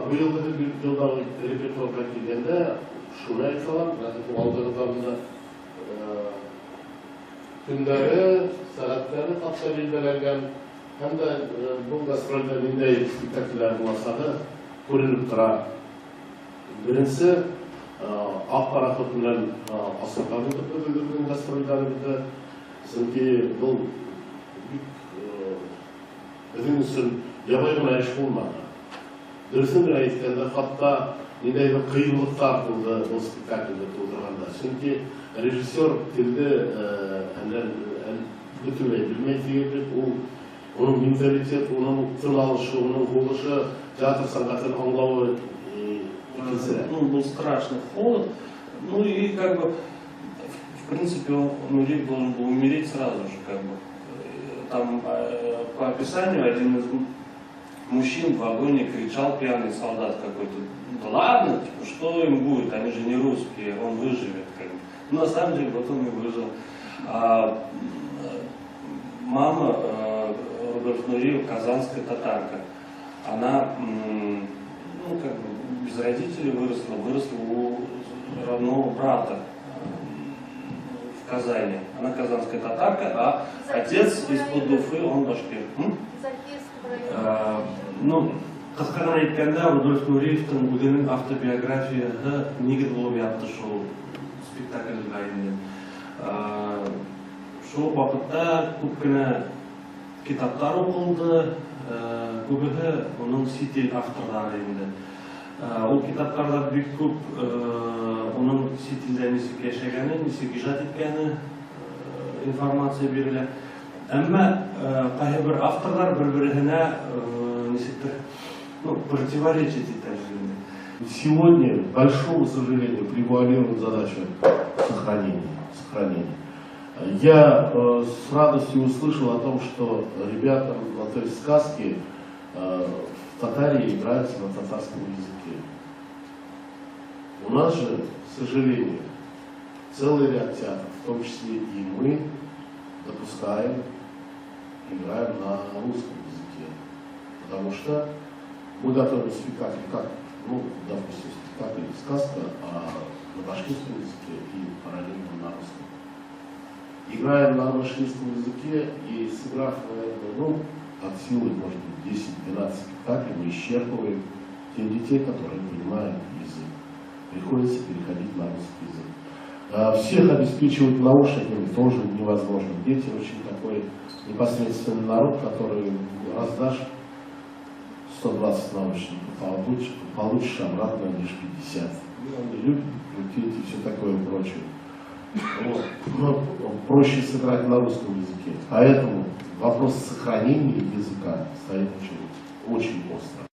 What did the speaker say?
быйылдыгы жылдагы репертуарга келгенде шуны айта аламын. Алдыгы заманда күндері, сағаттары тапса белгіленген, һәм дә бұл гастрольдә ниндәй спектакльләр буласагы күренеп тора. Беренче ак пароход белән Асылканы көтелгән гастрольләребездә, чөнки бұл безнең өчен ябай гына эш булмады. Дөресен әйткәндә, хатта ниндәй бер кыенлыктар булды бұл спектакльдә тудырганда. Чөнки режиссер телде бөтенләй белмәй диярлек, оның менталитет, оның тын алышы, оның булышы, театр сәнгатен аңлауы икенче. Ну, был страшный холод. Ну и как бы, в принципе, Нурик должен был умереть сразу же, как бы. Там по описанию один из мужчин в вагоне кричал, пьяный солдат какой-то: да ладно, типа, что им будет, они же не русские, он выживет, как бы. Но на самом деле вот он и выжил. Мама Рудольф Нуриев, казанская татарка, она, ну, как бы, без родителей выросла у родного брата в Казани. Она казанская татарка, а отец из-под Уфы, он башкир. Ну, қысқаға айтканда, Рудольф Нуриевтің өзінің автобиографиясы негіз болып жатты шоу спектакль жайында. Шоу вакытта көпкенә китаптар укылды, күбеһе оның сител авторлары инде. Ул китаптарда бик күп оның сителдә ничек яшәгәне, ничек иҗат иткәне информация бирелә. Әмма кайбер бер авторлар бер-беренә ничектер, ну, противоречит итәләр. Сегодня, к большому сожалению, превалирует задача сохранения. Я с радостью услышал о том, что ребята на той сказке в Татарии играются на татарском языке. У нас же, к сожалению, целый ряд театров, в том числе и мы, допускаем, играем на русском языке. Потому что мы готовим спектакль, как, ну, допустим, спектакль сказка, на башкирском языке и параллельно на русском. Играем на башкирском языке и, сыграв, наверное, ну, от силы, может быть, 10-12 спектаклей, мы исчерпываем тех детей, которые понимают язык. Приходится переходить на русский язык. Всех обеспечивать наушниками тоже невозможно. Дети очень такой непосредственный народ, который раздашь 120 наушников, получишь обратно лишь 50. Они любят крутить и все такое прочее. Вот. Но проще сыграть на русском языке. Поэтому вопрос сохранения языка стоит очень остро.